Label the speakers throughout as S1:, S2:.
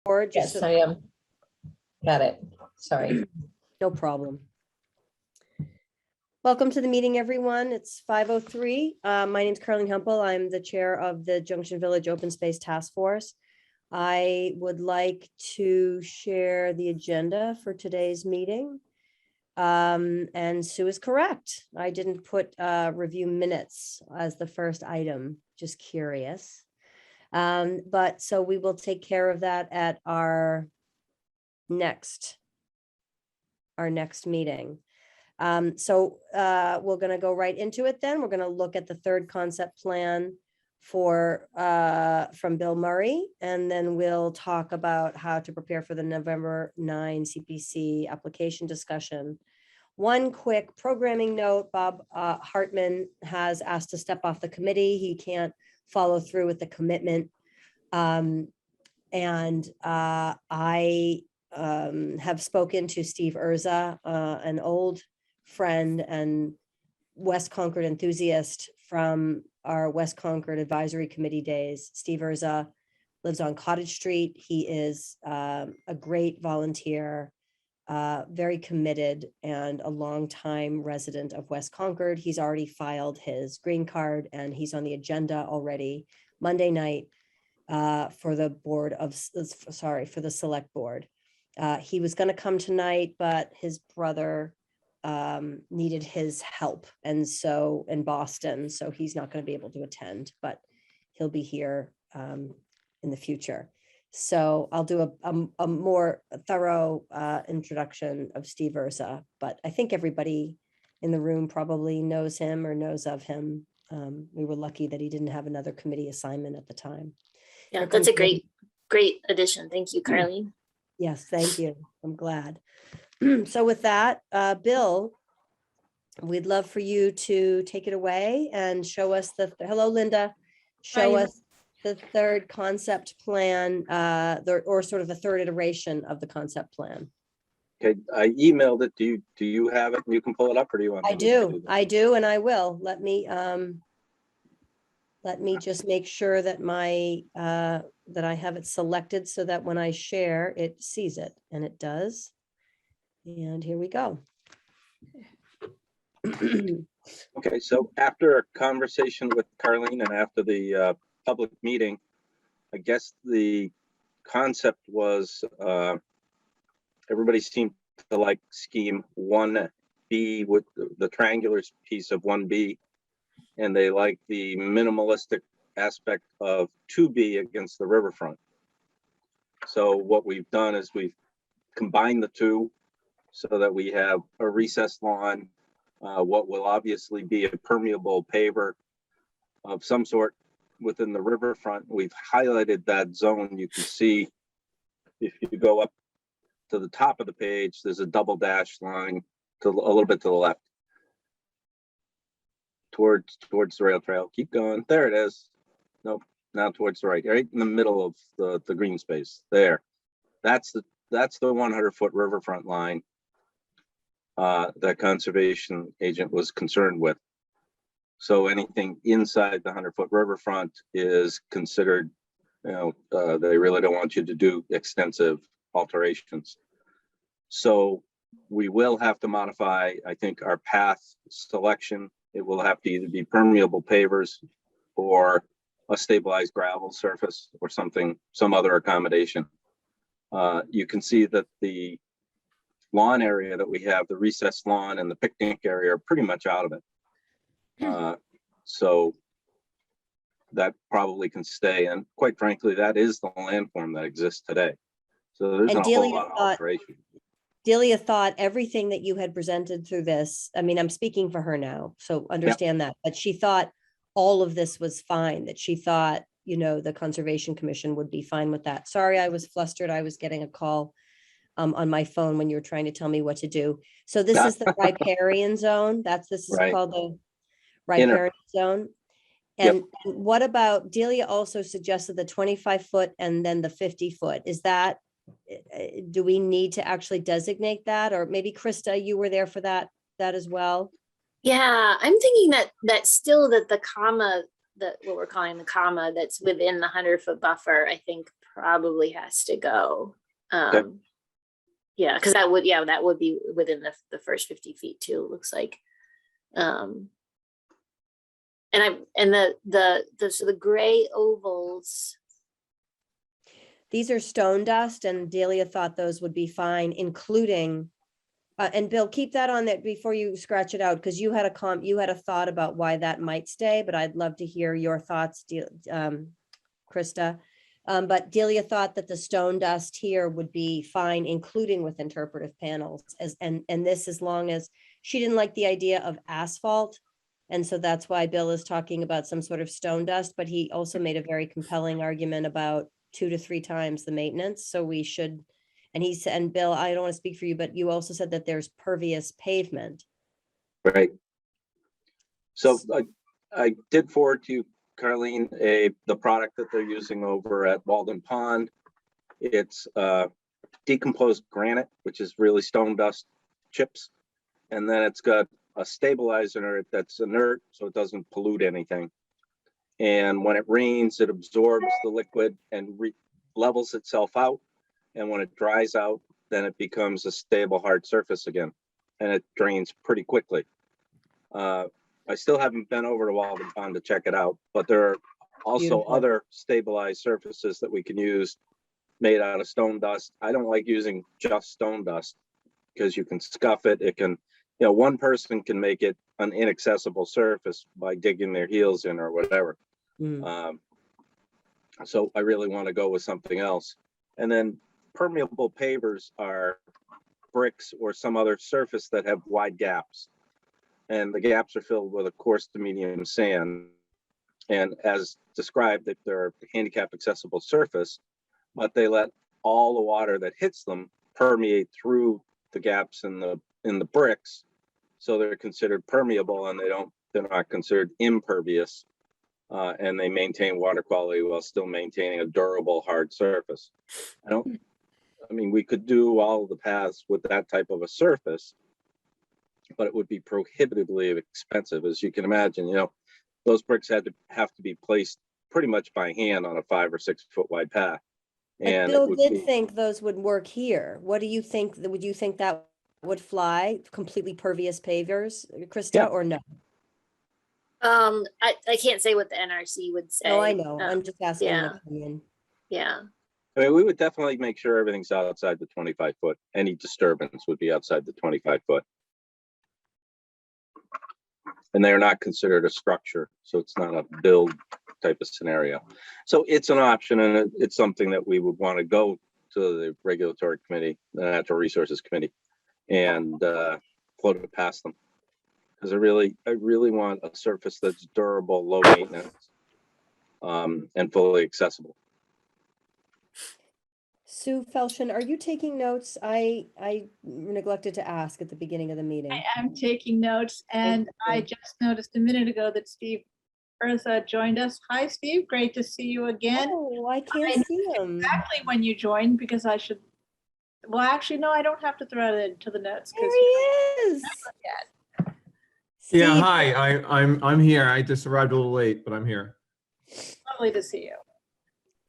S1: forward?
S2: Yes,
S1: Just so,
S2: I am. Got it. Sorry.
S1: no problem. Welcome to the meeting, everyone. It's 5:03. My name is Carleen Hempel. I'm the chair of the Junction Village Open Space Task Force. I would like to share the agenda for today's meeting. And Sue is correct. I didn't put review minutes as the first item, just curious. But so we will take care of that at our next meeting. So we're going to go right into it then. We're going to look at the third concept plan for from Bill Murray, and then we'll talk about how to prepare for the November 9 CPC application discussion. One quick programming note, Bob Hartman has asked to step off the committee. He can't follow through with the commitment. I have spoken to Steve Urza, an old friend and West Concord enthusiast from our West Concord Advisory Committee days. Steve Urza lives on Cottage Street. He is a great volunteer, very committed, and a longtime resident of West Concord. He's already filed his green card, and he's on the agenda already Monday night for the for the select board. He was going to come tonight, but his brother needed his help, and so in Boston, so he's not going to be able to attend, but he'll be here in the future. So I'll do a more thorough introduction of Steve Urza, but I think everybody in the room probably knows him or knows of him. We were lucky that he didn't have another committee assignment at the time.
S3: Yeah, that's a great addition. Thank you, Carleen.
S1: Yes, thank you. I'm glad. So with that, Bill, we'd love for you to take it away and show us hello, Linda, show
S3: Hi.
S1: us the third concept plan, or sort of the third iteration of the concept plan.
S4: Okay, I emailed it. Do you have it? You can pull it up, or do you want?
S1: I do, and I will. Let me just make sure that that I have it selected so that when I share, it sees it, and it does. And here we go.
S4: Okay, so after a conversation with Carleen and after the public meeting, I guess the concept was everybody seemed to like scheme 1B with the triangular piece of 1B, and they like the minimalistic aspect of 2B against the riverfront. So what we've done is we've combined the two so that we have a recessed lawn, what will obviously be a permeable paver of some sort within the riverfront. We've highlighted that zone. You can see if you go up to the top of the page, there's a double dash line to a little bit to the left towards the rail trail. Keep going. There it is. Nope, now towards the right in the middle of the green space there. That's the 100-foot riverfront line that conservation agent was concerned with. So anything inside the 100-foot riverfront is considered, they really don't want you to do extensive alterations. So we will have to modify, I think, our path selection. It will have to either be permeable pavers or a stabilized gravel surface or some other accommodation. You can see that the lawn area that we have, the recessed lawn and the picnic area, are pretty much out of it. So that probably can stay. And quite frankly, that is the landform that exists today. So there's a whole lot of alteration.
S1: Delia thought everything that you had presented through this, I mean, I'm speaking for her now, so understand that, but she thought all of this was fine, that she thought, the Conservation Commission would be fine with that. Sorry, I was flustered. I was getting a call on my phone when you were trying to tell me what to do. So this is the riparian zone. This is
S4: Right.
S1: called the riparian zone. And what about, Delia also suggested the 25-foot and then the 50-foot. Is that, do we need to actually designate that? Or maybe Krista, you were there for that as well?
S3: Yeah, I'm thinking that still that the comma what we're calling the comma that's within the 100-foot buffer, I think probably has to go. Yeah, because that would be within the first 50 feet too, it looks like. And the gray ovals.
S1: These are stone dust, and Delia thought those would be fine, including, and Bill, keep that on that before you scratch it out, because you had a thought about why that might stay, but I'd love to hear your thoughts, Krista. But Delia thought that the stone dust here would be fine, including with interpretive panels, and this, as long as she didn't like the idea of asphalt. And so that's why Bill is talking about some sort of stone dust, but he also made a very compelling argument about 2 to 3 times the maintenance. So we should, and he said, and Bill, I don't want to speak for you, but you also said that there's pervious pavement.
S4: Right. So I did forward to you, Carleen, the product that they're using over at Walden Pond. It's decomposed granite, which is really stone dust chips. And then it's got a stabilizer in it that's inert, so it doesn't pollute anything. And when it rains, it absorbs the liquid and levels itself out. And when it dries out, then it becomes a stable, hard surface again. And it drains pretty quickly. I still haven't been over to Walden Pond to check it out, but there are also
S1: Beautiful.
S4: other stabilized surfaces that we can use made out of stone dust. I don't like using just stone dust because you can scuff it. It can, one person can make it an inaccessible surface by digging their heels in or whatever. So I really want to go with something else. And then permeable pavers are bricks or some other surface that have wide gaps. And the gaps are filled with a coarse to medium sand. And as described, that they're handicap accessible surface, but they let all the water that hits them permeate through the gaps in the bricks. So they're considered permeable, and they're not considered impervious. And they maintain water quality while still maintaining a durable, hard surface. We could do all of the paths with that type of a surface, but it would be prohibitively expensive. As you can imagine, those bricks have to be placed pretty much by hand on a 5 or 6 foot wide path. And
S1: Bill did think those would work here. What do you think? Would you think that would fly? Completely pervious pavers, Krista,
S4: Yeah.
S1: or no?
S3: I can't say what the NRC would say.
S1: No, I know. I'm just asking
S3: yeah.
S1: an opinion.
S3: Yeah.
S4: we would definitely make sure everything's outside the 25 foot. Any disturbance would be outside the 25 foot. And they're not considered a structure, so it's not a build type of scenario. So it's an option, and it's something that we would want to go to the regulatory committee, the natural resources committee, and float it past them. Because I really want a surface that's durable, low maintenance, and fully accessible.
S1: Sue Felshen, are you taking notes? I neglected to ask at the beginning of the meeting.
S5: I am taking notes, and I just noticed a minute ago that Steve Urza joined us. Hi, Steve. Great to see you again.
S1: Oh, I can't see him.
S5: Exactly when you joined, because I should. Well, actually, no, I don't have to throw it into the notes.
S1: There he is.
S6: Yeah,
S1: Steve,
S6: hi. I'm here. I just arrived a little late, but I'm here.
S5: Lovely to see you.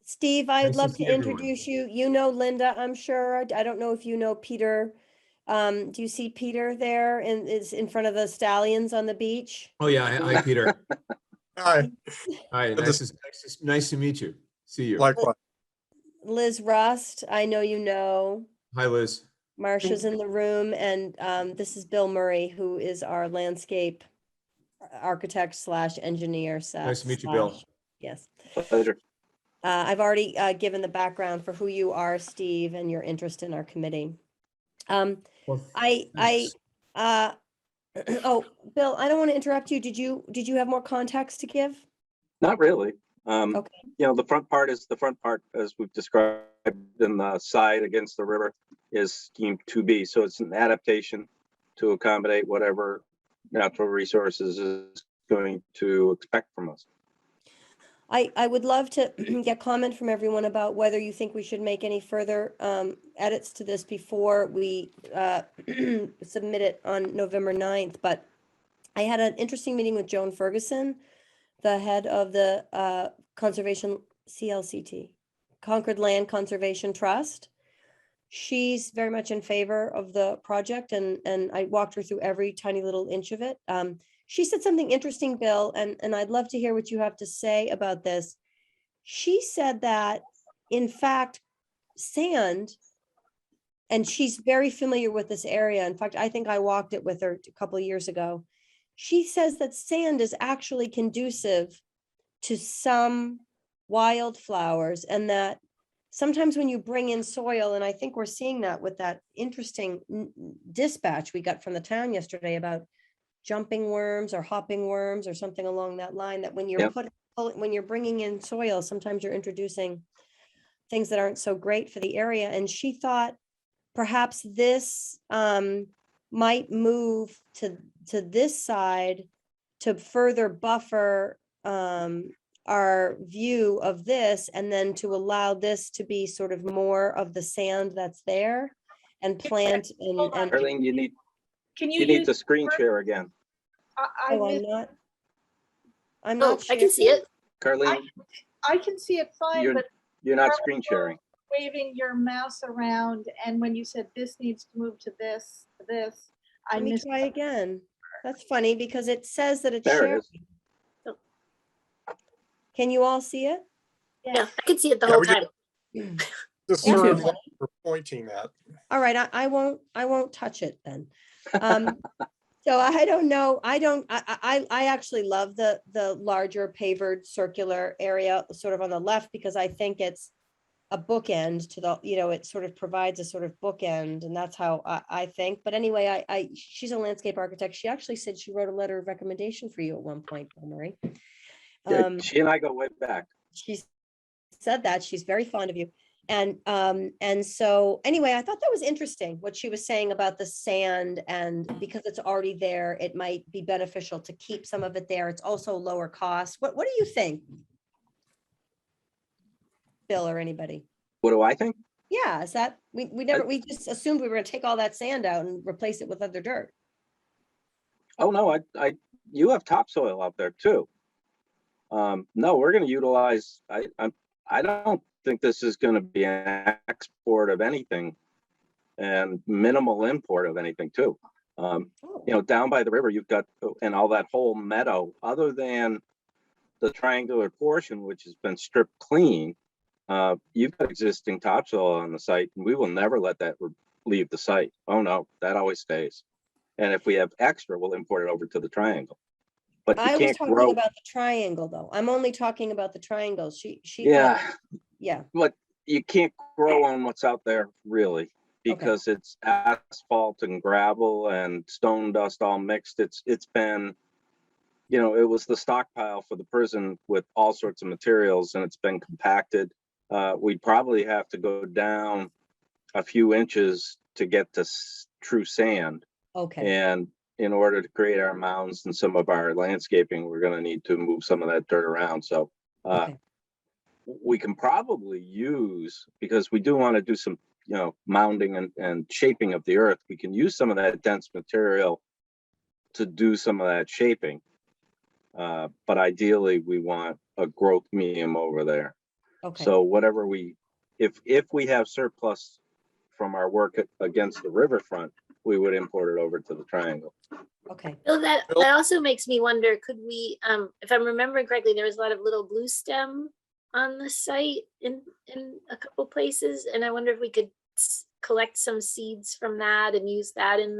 S1: Steve, I'd
S6: Nice to
S1: love to
S6: see everyone.
S1: introduce you. You know Linda, I'm sure. I don't know if you know Peter. Do you see Peter there is in front of the stallions on the beach?
S6: Oh yeah, hi Peter.
S7: Hi,
S6: Hi, nice to meet you. See you.
S7: likewise.
S1: Liz Rust, I know you know.
S6: Hi Liz.
S1: Marcia's in the room, and this is Bill Murray, who is our landscape architect / engineer.
S6: Nice to meet you, Bill.
S1: Yes.
S4: Pleasure.
S1: I've already given the background for who you are, Steve, and your interest in our committee.
S6: Well, thanks.
S1: Oh, Bill, I don't want to interrupt you. Did you have more context to give?
S4: Not really.
S1: Okay.
S4: The front part, as we've described, in the side against the river is scheme 2B. So it's an adaptation to accommodate whatever natural resources is going to expect from us.
S1: I would love to get comment from everyone about whether you think we should make any further edits to this before we submit it on November 9th. But I had an interesting meeting with Joan Ferguson the head of the Conservation CLCT, Concord Land Conservation Trust. She's very much in favor of the project, and I walked her through every tiny little inch of it. She said something interesting, Bill, and I'd love to hear what you have to say about this. She said that, in fact, sand, and she's very familiar with this area. In fact, I think I walked it with her a couple of years ago. She says that sand is actually conducive to some wildflowers, and that sometimes when you bring in soil, and I think we're seeing that with that interesting dispatch we got from the town yesterday about jumping worms or hopping worms or something along that line, that when you're
S4: Yep.
S1: when you're bringing in soil, sometimes you're introducing things that aren't so great for the area. And she thought perhaps this might move to this side to further buffer our view of this, and then to allow this to be sort of more of the sand that's there and plant
S5: Hold on.
S1: and
S4: Arlene, you need
S5: Can you
S4: you need
S5: use?
S4: to screen share again.
S5: I
S1: oh,
S5: missed-
S1: I'm
S3: Oh,
S1: not
S3: I can see
S1: sharing.
S3: it.
S4: Carlene,
S5: I can see it fine,
S4: you're
S5: but
S4: you're not screen sharing.
S5: waving your mouse around, and when you said this needs to move to this, I
S1: Let me
S5: missed.
S1: try again. That's funny because it says that it's
S4: There it
S1: sharing.
S4: is.
S1: Can you all see it?
S3: Yeah, I can see it the
S7: Yeah,
S3: whole
S7: we
S3: time.
S7: The
S1: That's
S7: sort of
S1: okay.
S7: what we're pointing at.
S1: All right, I won't touch it then. So I don't know, I actually love the larger pavered circular area sort of on the left, because I think it's a bookend to the, it sort of provides a sort of bookend, and that's how I think. But anyway, she's a landscape architect. She actually said she wrote a letter of recommendation for you at one point, Marie.
S4: Yeah, she and I go way back.
S1: She said that she's very fond of you. And so anyway, I thought that was interesting what she was saying about the sand, and because it's already there, it might be beneficial to keep some of it there. It's also lower cost. What do you think, Bill, or anybody?
S4: What do I think?
S1: Yeah, is that, we just assumed we were gonna take all that sand out and replace it with other dirt.
S4: Oh, no, you have topsoil out there too. No, we're gonna utilize, I don't think this is gonna be an export of anything and minimal import of anything too.
S1: Oh,
S4: Down by the river, you've got, and all that whole meadow, other than the triangular portion, which has been stripped clean, you've got existing topsoil on the site, and we will never let that leave the site. Oh, no, that always stays. And if we have extra, we'll import it over to the triangle. But you
S1: I was
S4: can't
S1: talking
S4: grow.
S1: about the triangle, though. I'm only talking about the triangles. She thought,
S4: Yeah,
S1: yeah,
S4: but you can't grow on what's out there really, because it's asphalt and gravel and stone dust all mixed. It's been, it was the stockpile for the prison with all sorts of materials, and it's been compacted. We'd probably have to go down a few inches to get to true sand.
S1: okay,
S4: And in order to create our mounds and some of our landscaping, we're going to need to move some of that dirt around. So
S1: okay,
S4: we can probably use, because we do want to do some, mounding and shaping of the earth, we can use some of that dense material to do some of that shaping. But ideally, we want a growth medium over there.
S1: okay.
S4: So whatever if we have surplus from our work against the riverfront, we would import it over to the triangle.
S1: Okay.
S3: So that also makes me wonder, could we, if I'm remembering correctly, there was a lot of little blue stem on the site in a couple places, and I wonder if we could collect some seeds from that and use that in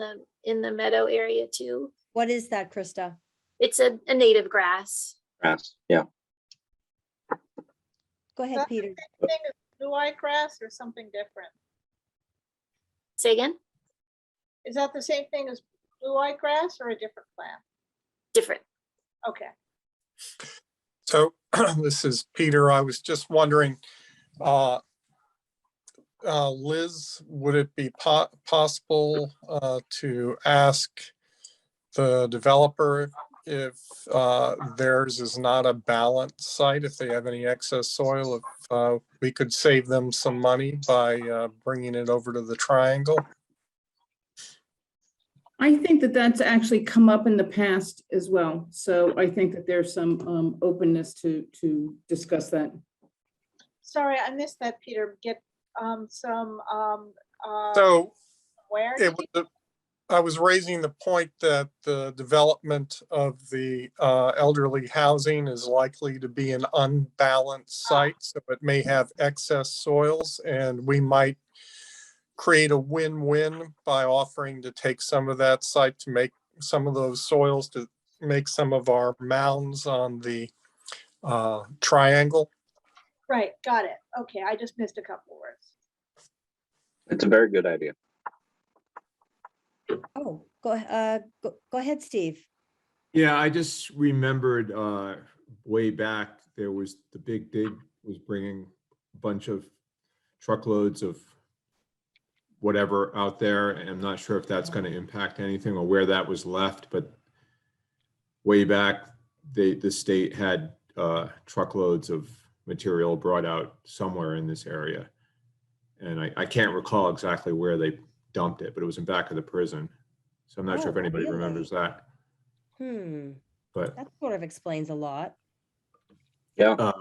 S3: the meadow area too.
S1: What is that, Krista?
S3: It's a native grass.
S4: Grass, yeah.
S1: Go ahead,
S5: That's
S1: Peter.
S5: Thing is blue-eye grass or something different?
S3: Say again?
S5: Is that the same thing as blue-eye grass or a different plant?
S3: Different.
S5: Okay.
S7: So this is Peter. I was just wondering, Liz, would it be possible to ask the developer if theirs is not a balanced site, if they have any excess soil, if we could save them some money by bringing it over to the triangle?
S8: I think that that's actually come up in the past as well. So I think that there's some openness to discuss that.
S5: Sorry, I missed that, Peter. Get
S7: So
S5: where?
S7: it was, I was raising the point that the development of the elderly housing is likely to be an unbalanced site, so it may have excess soils, and we might create a win-win by offering to take some of that site to make some of those soils to make some of our mounds on the triangle.
S5: Right, got it. Okay, I just missed a couple words.
S4: It's a very good idea.
S1: Oh, go ahead, Steve.
S6: Yeah, I just remembered way back, there was the big dig was bringing a bunch of truckloads of whatever out there. And I'm not sure if that's going to impact anything or where that was left, but way back, the state had truckloads of material brought out somewhere in this area. And I can't recall exactly where they dumped it, but it was in back of the prison. So I'm not sure if
S1: Oh,
S6: anybody
S1: really?
S6: remembers that, but
S1: That sort of explains a lot.
S4: Yeah,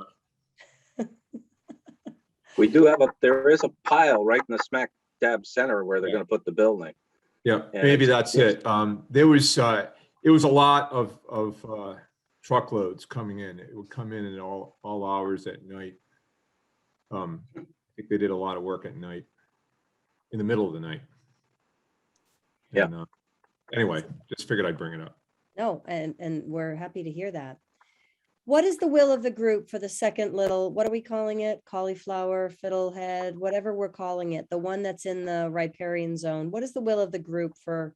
S4: we do have there is a pile right in the smack dab center where they're going to put the building.
S6: yeah,
S4: And
S6: maybe
S4: it's-
S6: that's it. It was a lot of truckloads coming in. It would come in at all hours at night. I think they did a lot of work at night, in the middle of the night.
S4: Yeah.
S6: And, anyway, just figured I'd bring it up.
S1: No, and we're happy to hear that. What is the will of the group for the second little, what are we calling it? Cauliflower, fiddlehead, whatever we're calling it, the one that's in the riparian zone. What is the will of the group for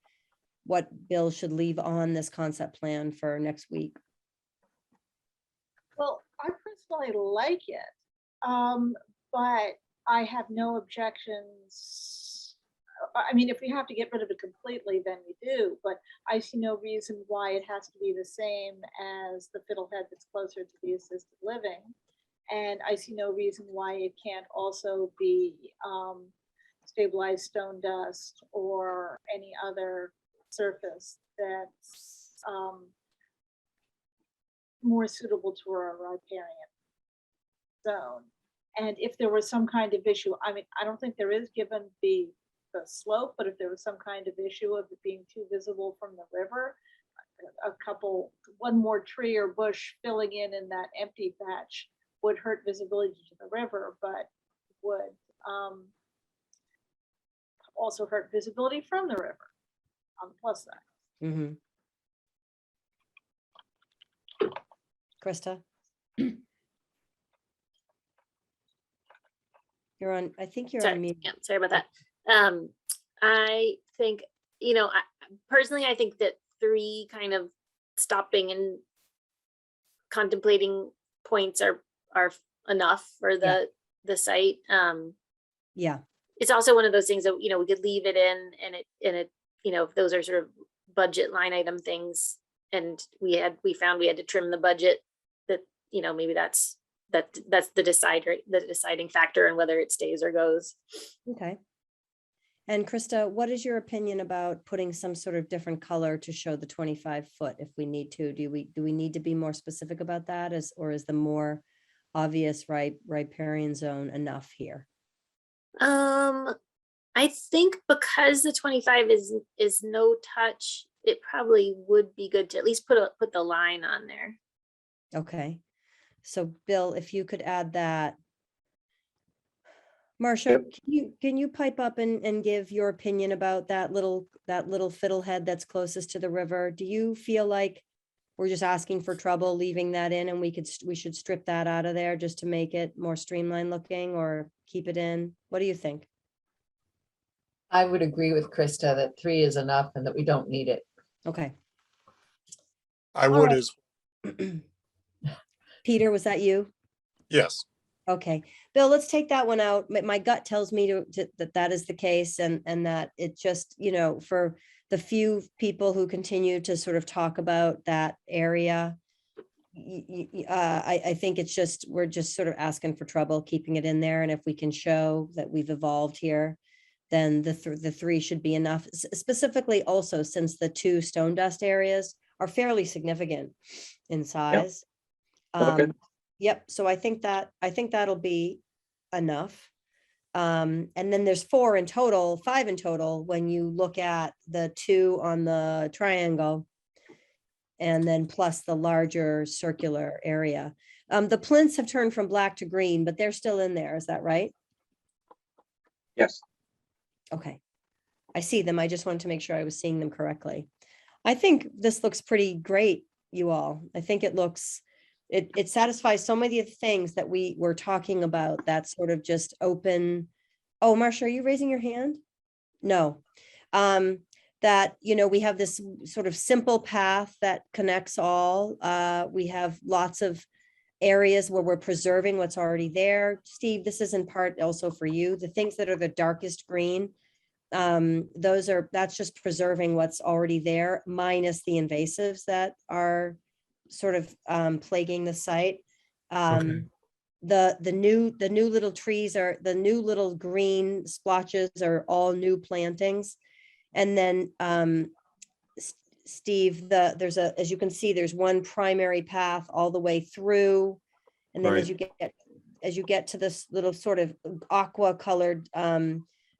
S1: what Bill should leave on this concept plan for next week?
S5: Well, I personally like it, but I have no objections. I mean, if we have to get rid of it completely, then we do, but I see no reason why it has to be the same as the fiddlehead that's closer to the assisted living. And I see no reason why it can't also be stabilized stone dust or any other surface that's more suitable to our riparian zone. And if there was some kind of issue, I mean, I don't think there is, given the slope, but if there was some kind of issue of it being too visible from the river, one more tree or bush filling in that empty patch would hurt visibility to the river, but would also hurt visibility from the river on the plus side.
S1: Mm-hmm. Krista? You're on, I think you're on
S3: Sorry,
S1: mute.
S3: yeah, sorry about that. I think, personally, I think that 3 kind of stopping and contemplating points are enough for the site.
S1: Yeah.
S3: It's also one of those things that, we could leave it in and it, if those are sort of budget line item things, and we found we had to trim the budget, that, maybe that's the deciding factor in whether it stays or goes.
S1: Okay. And Krista, what is your opinion about putting some sort of different color to show the 25 foot if we need to? Do we need to be more specific about that, or is the more obvious riparian zone enough here?
S3: I think because the 25 is no touch, it probably would be good to at least put the line on there.
S1: Okay. So Bill, if you could add that. Marcia, can you pipe up and give your opinion about that little fiddlehead that's closest to the river? Do you feel like we're just asking for trouble leaving that in, and we should strip that out of there just to make it more streamlined looking, or keep it in? What do you think?
S2: I would agree with Krista that 3 is enough and that we don't need it.
S1: Okay.
S7: I
S1: All
S7: would
S1: right.
S7: as,
S1: Peter, was that you?
S7: yes.
S1: Okay, Bill, let's take that one out. My gut tells me that is the case, and that it just, for the few people who continue to sort of talk about that area, I think we're just sort of asking for trouble keeping it in there. And if we can show that we've evolved here, then the 3 should be enough. Specifically also, since the 2 stone dust areas are fairly significant in size.
S4: Okay.
S1: Yep, so I think that'll be enough. And then there's 4 in total, 5 in total, when you look at the 2 on the triangle. And then plus the larger circular area. The plinths have turned from black to green, but they're still in there. Is that right?
S4: Yes.
S1: Okay. I see them. I just wanted to make sure I was seeing them correctly. I think this looks pretty great, you all. I think it looks, it satisfies so many of the things that we were talking about, that sort of just open. Oh, Marcia, are you raising your hand? No. That, you know, we have this sort of simple path that connects all. We have lots of areas where we're preserving what's already there. Steve, this is in part also for you. The things that are the darkest green, that's just preserving what's already there, minus the invasives that are sort of plaguing the site.
S6: Okay.
S1: The new little trees are, the new little green splotches are all new plantings. And then Steve, there's as you can see, there's one primary path all the way through. And then as you get to this little sort of aqua colored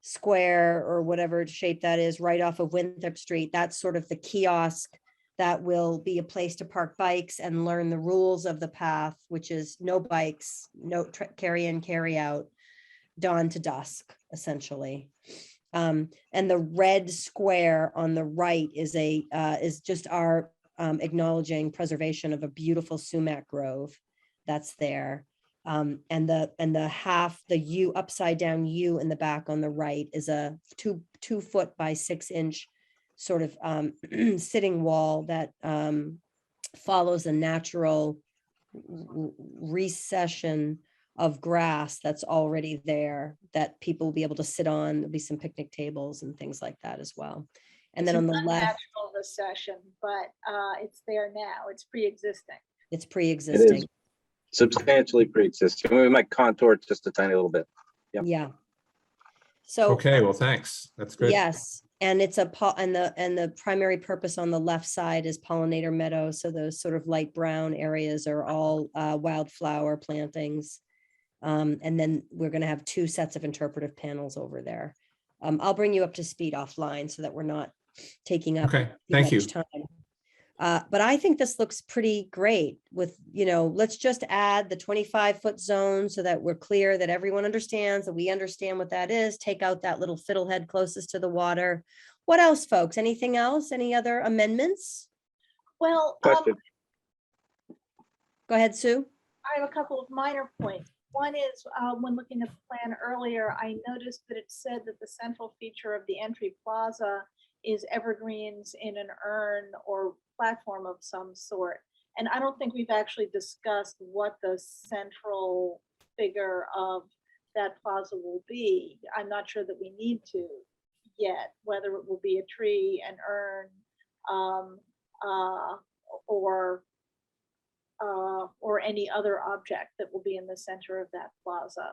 S1: square or whatever shape that is, right off of Winthrop Street, that's sort of the kiosk that will be a place to park bikes and learn the rules of the path, which is no bikes, no carry in, carry out, dawn to dusk, essentially. And the red square on the right is just our acknowledging preservation of a beautiful sumac grove that's there. And the U, upside down U in the back on the right is a 2 foot by 6 inch sort of sitting wall that follows a natural recession of grass that's already there that people will be able to sit on. There'll be some picnic tables and things like that as well. And then on the left,
S5: Natural recession, but it's there now. It's pre-existing.
S1: it's pre-existing.
S4: Substantially pre-existing. We might contour it just a tiny little bit. Yep.
S1: Yeah. So.
S6: Okay, well, thanks. That's good.
S1: Yes, and it's and the primary purpose on the left side is pollinator meadow. So those sort of light brown areas are all wildflower plantings. And then we're going to have 2 sets of interpretive panels over there. I'll bring you up to speed offline so that we're not taking up
S6: Okay,
S1: too
S6: thank you.
S1: much time. But I think this looks pretty great with, you know, let's just add the 25-foot zone so that we're clear that everyone understands, that we understand what that is. Take out that little fiddlehead closest to the water. What else, folks? Anything else? Any other amendments?
S5: Well,
S4: Question.
S1: Go ahead, Sue.
S5: I have a couple of minor points. One is when looking at the plan earlier, I noticed that it said that the central feature of the entry plaza is evergreens in an urn or platform of some sort. And I don't think we've actually discussed what the central figure of that plaza will be. I'm not sure that we need to yet, whether it will be a tree, an urn, or any other object that will be in the center of that plaza.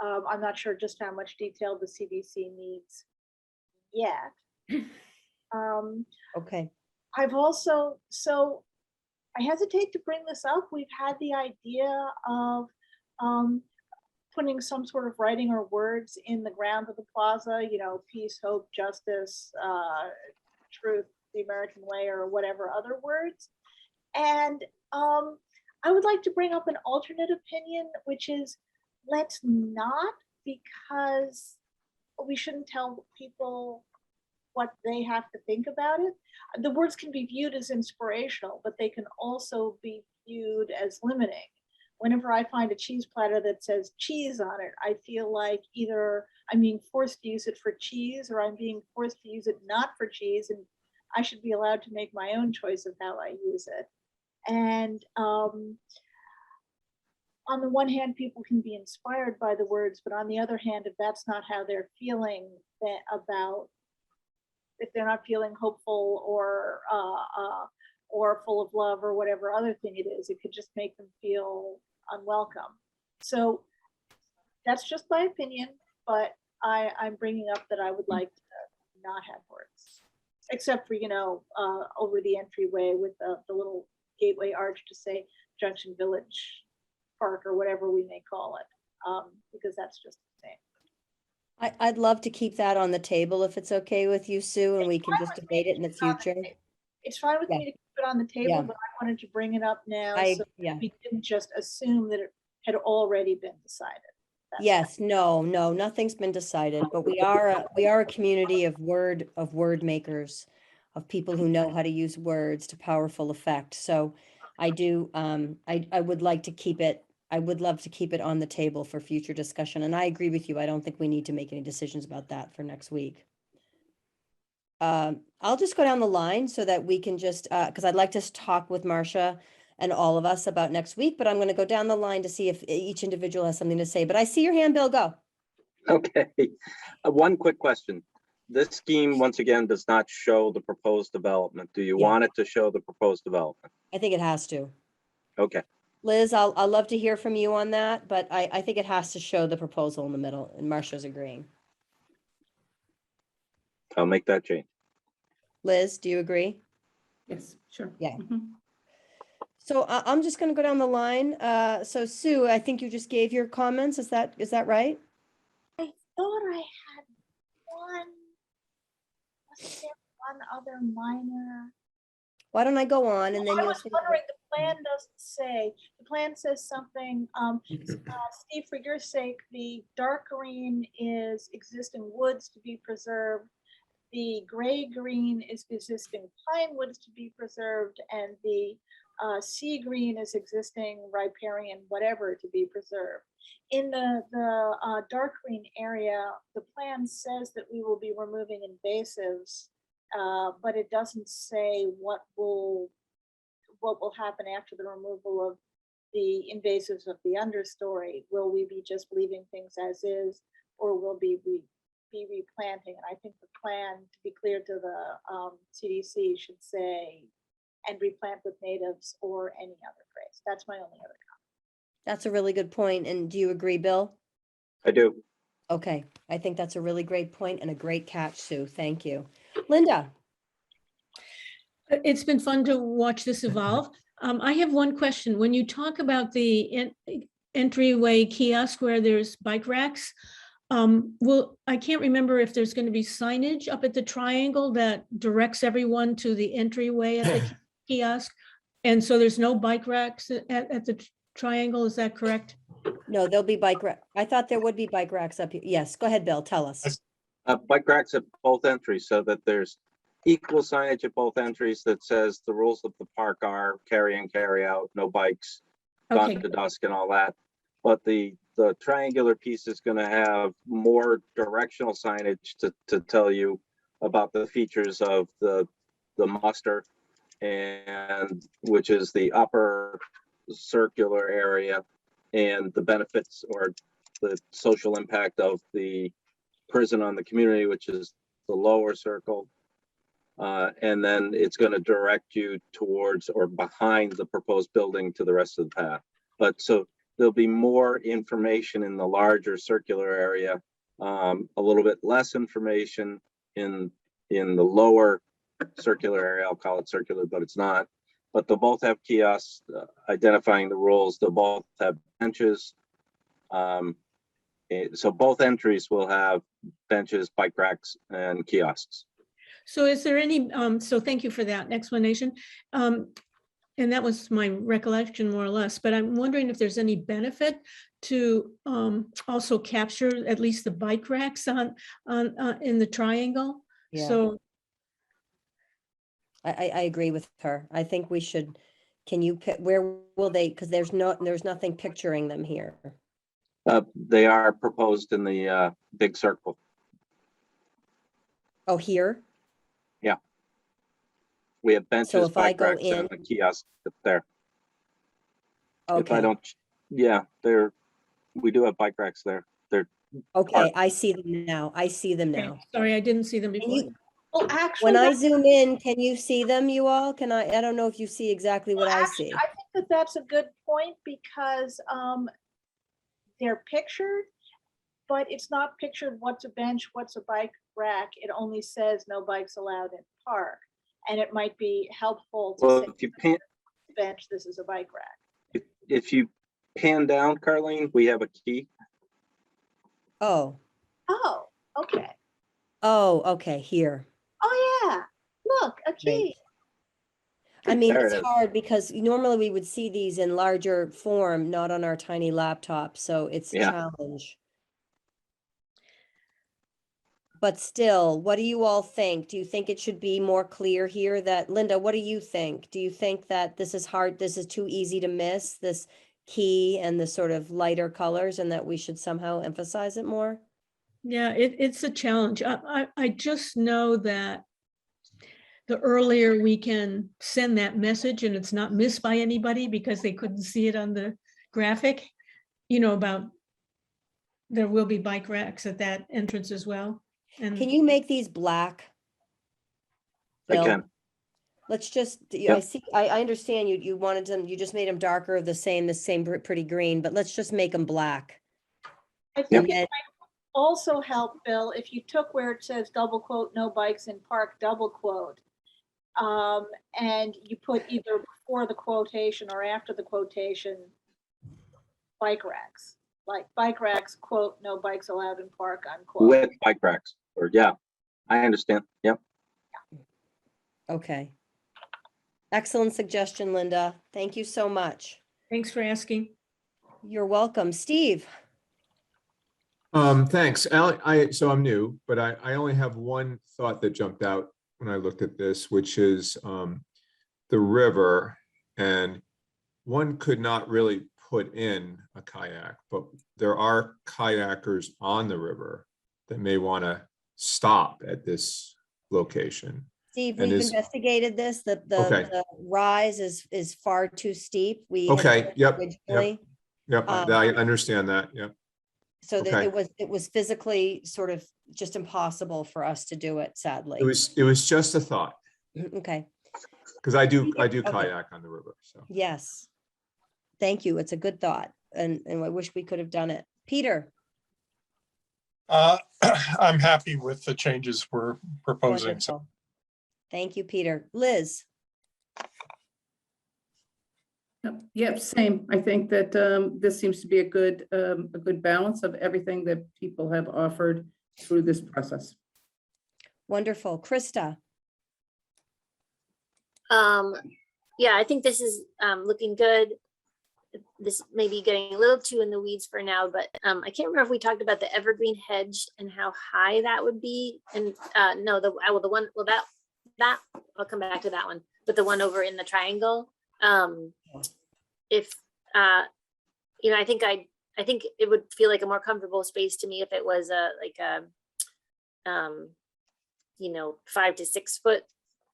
S5: I'm not sure just how much detail the CDC needs yet.
S1: Okay.
S5: I've also, so I hesitate to bring this up. We've had the idea of putting some sort of writing or words in the ground of the plaza, you know, peace, hope, justice, truth, the American way, or whatever other words. And I would like to bring up an alternate opinion, which is let's not, because we shouldn't tell people what they have to think about it. The words can be viewed as inspirational, but they can also be viewed as limiting. Whenever I find a cheese platter that says cheese on it, I feel like either I'm being forced to use it for cheese or I'm being forced to use it not for cheese, and I should be allowed to make my own choice of how I use it. And on the one hand, people can be inspired by the words, but on the other hand, if that's not how they're feeling if they're not feeling hopeful or full of love or whatever other thing it is, it could just make them feel unwelcome. So that's just my opinion, but I'm bringing up that I would like to not have words, except for, over the entryway with the little gateway arch to say Junction Village Park or whatever we may call it, because that's just the same.
S1: I'd love to keep that on the table if it's okay with you, Sue, and
S5: It's
S1: we can
S5: fine
S1: just
S5: with me
S1: debate it in the
S5: to keep it on the
S1: future.
S5: ta- It's fine with
S1: Yeah.
S5: me to keep it on the
S1: Yeah.
S5: table, but I wanted to bring it up now so
S1: Yeah.
S5: we didn't just assume that it had already been decided. That's
S1: Yes, no, nothing's been decided, but we are a community of word makers, of people who know how to use words to powerful effect. So I do, I would like to keep it, I would love to keep it on the table for future discussion. And I agree with you. I don't think we need to make any decisions about that for next week. I'll just go down the line so that we can just, because I'd like to talk with Marcia and all of us about next week, but I'm going to go down the line to see if each individual has something to say. But I see your hand, Bill, go.
S4: Okay, one quick question. This scheme, once again, does not show the proposed development. Do you
S1: Yeah.
S4: want it to show the proposed development?
S1: I think it has to.
S4: Okay,
S1: Liz, I'll love to hear from you on that, but I think it has to show the proposal in the middle, and Marcia's agreeing.
S4: I'll make that change.
S1: Liz, do you agree?
S8: Yes, sure.
S1: Yeah.
S8: Mhm.
S1: So I'm just going to go down the line. So Sue, I think you just gave your comments. Is that right?
S5: I thought I had was there one other minor?
S1: Why don't I go on and then
S5: I
S1: you'll
S5: was
S1: say.
S5: wondering, the plan doesn't say, the plan says something, Steve, for your sake, the dark green is existing woods to be preserved. The gray green is existing pine woods to be preserved, and the sea green is existing riparian whatever to be preserved. In the dark green area, the plan says that we will be removing invasives, but it doesn't say what will happen after the removal of the invasives of the understory. Will we be just leaving things as is, or will we be replanting? And I think the plan, to be clear to the CDC, should say, and replant with natives or any other phrase. That's my only other comment.
S1: That's a really good point. And do you agree, Bill?
S4: I do.
S1: Okay, I think that's a really great point and a great catch, Sue. Thank you. Linda?
S9: It's been fun to watch this evolve. I have one question. When you talk about the entryway kiosk where there's bike racks, I can't remember if there's going to be signage up at the triangle that directs everyone to the entryway at the kiosk. And so there's no bike racks at the triangle. Is that correct?
S1: No, there'll be bike rack. I thought there would be bike racks up here. Yes, go ahead, Bill, tell us.
S4: Bike racks at both entries so that there's equal signage at both entries that says the rules of the park are carry in, carry out, no bikes, dawn
S9: Okay.
S4: to dusk and all that. But the triangular piece is going to have more directional signage to tell you about the features of the muster, and which is the upper circular area, and the benefits or the social impact of the prison on the community, which is the lower circle. And then it's going to direct you towards or behind the proposed building to the rest of the path. But so there'll be more information in the larger circular area, a little bit less information in the lower circular area. I'll call it circular, but it's not. But they'll both have kiosks identifying the rules. They'll both have benches. So both entries will have benches, bike racks, and kiosks.
S9: So is there any, so thank you for that explanation. And that was my recollection more or less, but I'm wondering if there's any benefit to also capture at least the bike racks on in the triangle.
S1: Yeah.
S9: So
S1: I agree with her. I think we should, can you pick, where will they, because there's nothing picturing them here.
S4: They are proposed in the big circle.
S1: Oh, here?
S4: We have benches,
S1: So if I
S4: bike
S1: go
S4: racks, and
S1: in-
S4: a kiosk up there. If I
S1: Okay,
S4: don't, we do have bike racks there.
S1: okay, I see them now. I see them
S9: okay,
S1: now.
S9: sorry, I didn't see them
S1: Can
S9: before.
S1: you,
S5: Well, actually,
S1: when I zoom in, can you see them, you all? I don't know if you see exactly what I see.
S5: I think that that's a good point because they're pictured but it's not pictured what's a bench, what's a bike rack. It only says no bikes allowed in park. And it might be helpful to
S4: Well,
S5: say
S4: if you pan,
S5: bench, this is a bike rack.
S4: if you pan down, Carlene, we have a key.
S1: Oh,
S5: Oh, okay.
S1: oh, okay, here.
S5: Oh, yeah. Look, a key.
S1: I mean,
S4: There it
S1: it's
S4: is.
S1: hard because normally we would see these in larger form, not on our tiny laptop, so it's a
S4: Yeah.
S1: challenge. But still, what do you all think? Do you think it should be more clear here that, Linda, what do you think? Do you think that this is hard, this is too easy to miss, this key and the sort of lighter colors, and that we should somehow emphasize it more?
S9: Yeah, it's a challenge. I just know that the earlier we can send that message and it's not missed by anybody because they couldn't see it on the graphic, about there will be bike racks at that entrance as well.
S1: Can
S9: And
S1: you make these black?
S4: I
S1: Bill?
S4: can.
S1: Let's just, I
S4: Yep.
S1: see, I understand you wanted them, you just made them darker, the same pretty green, but let's just make them black.
S5: I
S4: Yep.
S5: think it might also help, Bill, if you took where it says double quote, no bikes in park, double quote. And you put either before the quotation or after the quotation, bike racks, like bike racks, quote, no bikes allowed in park, unquote.
S4: With bike racks, or yeah, I understand. Yep.
S1: Okay. Excellent suggestion, Linda. Thank you so much.
S9: thanks for asking.
S1: You're welcome. Steve?
S6: Thanks. So I'm new, but I only have one thought that jumped out when I looked at this, which is the river. And one could not really put in a kayak, but there are kayakers on the river that may want to stop at this location.
S1: Steve,
S6: And
S1: we've
S6: is-
S1: investigated this.
S6: Okay.
S1: The rise is far too steep. We had
S6: Okay,
S1: heard
S6: yep,
S1: originally,
S6: Yep, I understand that. Yep.
S1: so that
S6: okay.
S1: it was physically sort of just impossible for us to do it, sadly.
S6: It was just a thought,
S1: Okay,
S6: because I do
S1: Okay.
S6: kayak on the river. So
S1: yes. Thank you. It's a good thought. And I wish we could have done it. Peter?
S7: I'm happy with the changes we're proposing. So
S1: Wonderful. Thank you, Peter. Liz?
S8: Yep, same. I think that this seems to be a good balance of everything that people have offered through this process.
S1: Wonderful. Krista?
S3: Yeah, I think this is looking good. This may be getting a little too in the weeds for now, but I can't remember if we talked about the evergreen hedge and how high that would be. And no, the one, well, that I'll come back to that one, but the one over in the triangle. If I think it would feel like a more comfortable space to me if it was like a 5 to 6 foot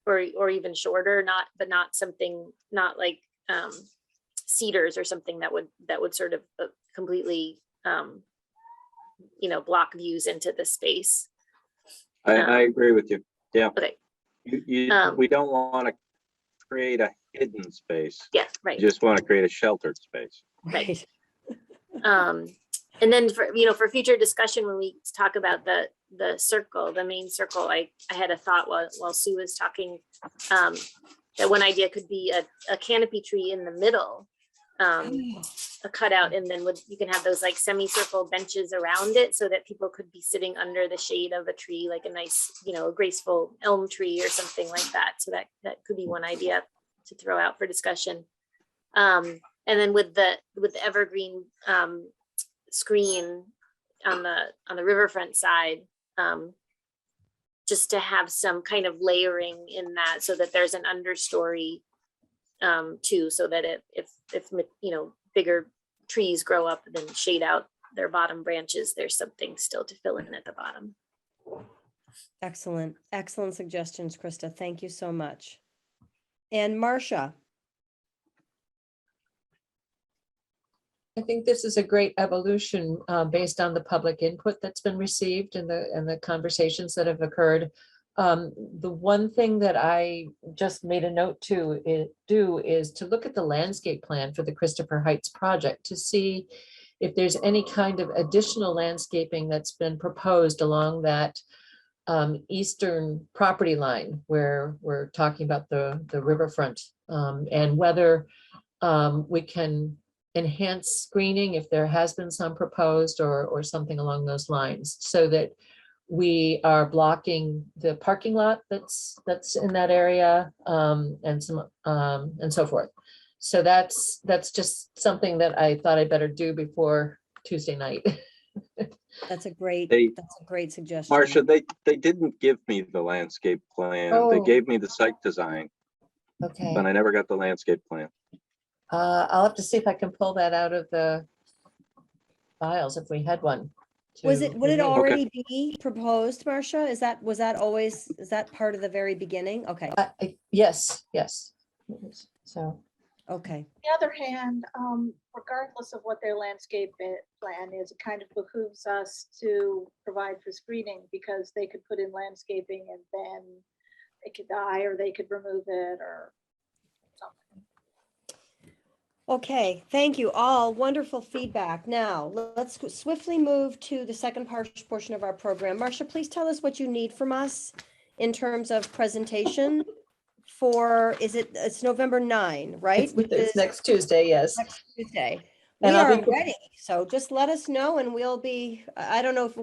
S3: or even shorter, not something, not like cedars or something that would sort of completely block views into the space.
S4: I agree with you. Yeah.
S3: Okay.
S4: We don't want to create a hidden space.
S3: Yeah,
S4: You
S3: right.
S4: just want to create a sheltered space.
S1: Right.
S3: And then for future discussion, when we talk about the main circle, I had a thought while Sue was talking, that one idea could be a canopy tree in the middle, a cutout, and then you can have those like semicircle benches around it so that people could be sitting under the shade of a tree, like a nice, graceful elm tree or something like that. So that could be one idea to throw out for discussion. And then with the evergreen screen on the riverfront side, just to have some kind of layering in that, so that there's an understory too, so that if bigger trees grow up and then shade out their bottom branches, there's something still to fill in at the bottom.
S1: Excellent. Excellent suggestions, Krista. Thank you so much. And Marcia?
S2: I think this is a great evolution based on the public input that's been received and the conversations that have occurred. The one thing that I just made a note to do is to look at the landscape plan for the Christopher Heights project to see if there's any kind of additional landscaping that's been proposed along that eastern property line where we're talking about the riverfront, and whether we can enhance screening if there has been some proposed or something along those lines, so that we are blocking the parking lot that's in that area, and so forth. So that's just something that I thought I'd better do before Tuesday night.
S1: That's a great,
S4: They-
S1: that's a great suggestion.
S4: Marcia, they didn't give me the landscape plan. They
S2: Oh.
S4: gave me the site design,
S2: Okay,
S4: but I never got the landscape plan.
S2: I'll have to see if I can pull that out of the files if we had one.
S1: Would
S2: to
S1: it
S2: review.
S1: already be proposed, Marcia? Was that always, is that part of the very beginning? Okay,
S2: Yes. So,
S1: okay.
S5: On the other hand, regardless of what their landscape plan is, it kind of behooves us to provide for screening, because they could put in landscaping and then it could die, or they could remove it or something.
S1: Okay, thank you all. Wonderful feedback. Now, let's swiftly move to the second portion of our program. Marcia, please tell us what you need from us in terms of presentation for, it's November 9, right?
S2: it's next Tuesday, yes.
S1: Next Tuesday.
S2: And
S1: We
S2: I'll
S1: are
S2: be-
S1: ready, so just let us know and we'll be, I don't know if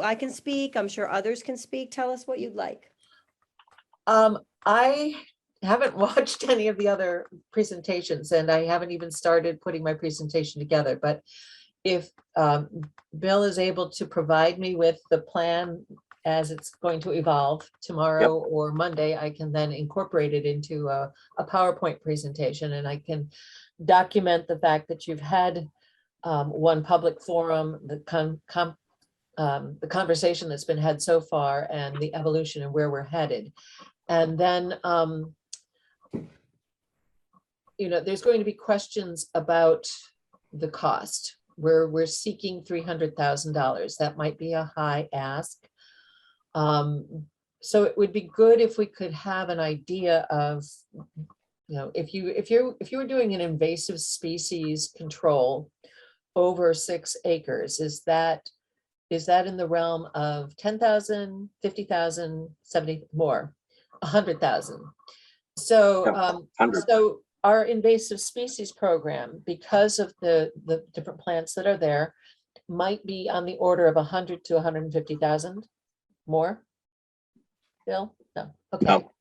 S1: I can speak, I'm sure others can speak. Tell us what you'd like.
S2: I haven't watched any of the other presentations, and I haven't even started putting my presentation together, but if Bill is able to provide me with the plan as it's going to evolve tomorrow or Monday, I can then incorporate it into a PowerPoint presentation, and I can document the fact that you've had one public forum, the conversation that's been had so far, and the evolution and where we're headed. And then, there's going to be questions about the cost. We're seeking $300,000. That might be a high ask. So it would be good if we could have an idea of, if you were doing an invasive species control over 6 acres, is that in the realm of 10,000, 50,000, 70 more, 100,000? So,
S4: 100.
S2: so our invasive species program, because of the different plants that are there, might be on the order of 100 to 150,000 more. Bill? No, okay.
S4: No.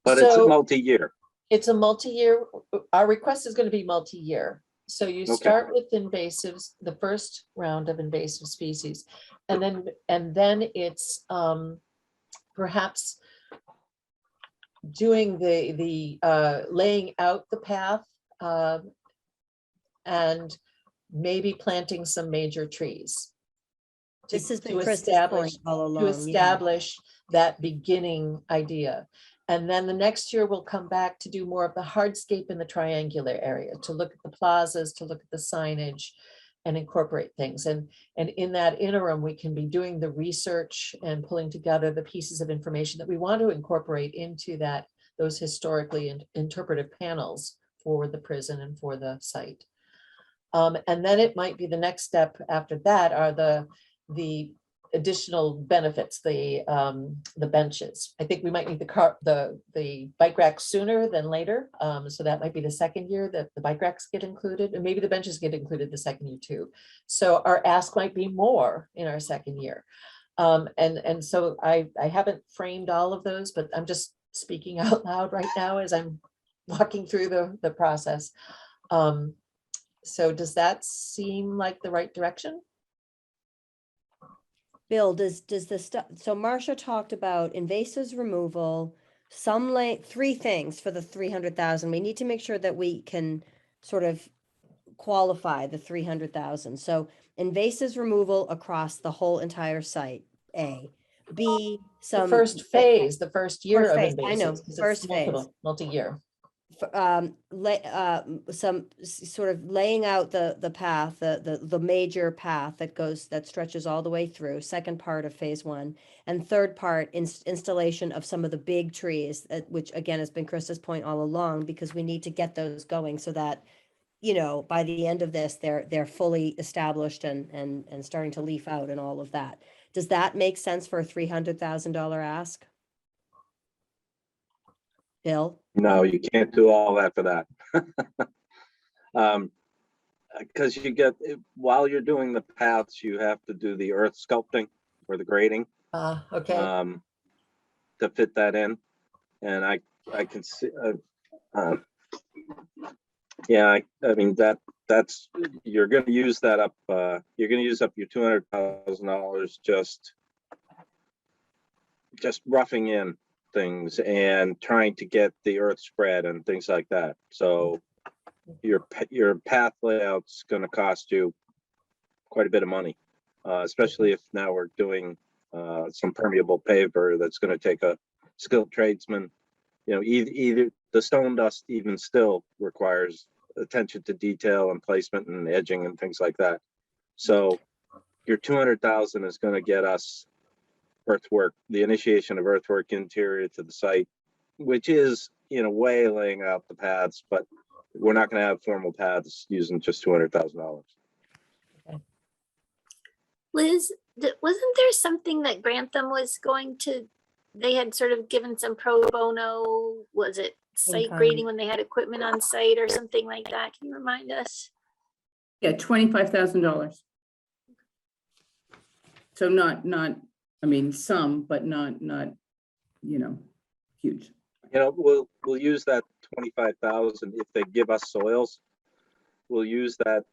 S4: But it's a
S2: So
S4: multi-year.
S2: it's a multi-year, our request is going to be multi-year. So you
S4: Okay.
S2: start with invasives, the first round of invasive species, and then it's perhaps doing the laying out the path, and maybe planting some major trees.
S1: This has been
S2: to
S1: Krista's
S2: establish
S1: point all
S2: to
S1: along. yeah.
S2: establish that beginning idea. And then the next year we'll come back to do more of the hardscape in the triangular area, to look at the plazas, to look at the signage and incorporate things. And in that interim, we can be doing the research and pulling together the pieces of information that we want to incorporate into those historically interpretive panels for the prison and for the site. And then it might be the next step after that are the additional benefits, the benches. I think we might need the bike racks sooner than later. So that might be the second year that the bike racks get included, and maybe the benches get included the second year too. So our ask might be more in our second year. And so I haven't framed all of those, but I'm just speaking out loud right now as I'm walking through the process. So does that seem like the right direction?
S1: Bill, does the stuff, so Marcia talked about invasives removal, three things for the 300,000. We need to make sure that we can sort of qualify the 300,000. So invasives removal across the whole entire site, A. B,
S2: The first phase, the first year
S1: First
S2: of
S1: phase, I know,
S2: invasives, 'cause it's
S1: first phase.
S2: multi-year.
S1: Some sort of laying out the path, the major path that stretches all the way through, second part of phase 1, and third part installation of some of the big trees, which again has been Krista's point all along, because we need to get those going so that you know, by the end of this, they're fully established and starting to leaf out and all of that. Does that make sense for a $300,000 ask? Bill?
S4: No, you can't do all that for that. Because you get, while you're doing the paths, you have to do the earth sculpting or the grading
S2: Okay,
S4: to fit that in. And I can see, yeah, I mean, that's, you're gonna use that up, you're gonna use up your $200,000 just roughing in things and trying to get the earth spread and things like that. So your path layout's gonna cost you quite a bit of money, especially if now we're doing some permeable paver that's gonna take a skilled tradesman. You know, either the stone dust even still requires attention to detail and placement and edging and things like that. So your 200,000 is going to get us earthwork, the initiation of earthwork interior to the site, which is in a way laying out the paths, but we're not going to have formal paths using just $200,000.
S3: Liz, wasn't there something that Grantham was going to, they had sort of given some pro bono, was it site
S1: kind.
S3: grading when they had equipment on site or something like that? Can you remind us?
S8: Yeah, $25,000. So not, I mean, some, but not, you know, huge.
S4: You know, we'll use that 25,000 if they give us soils. We'll use that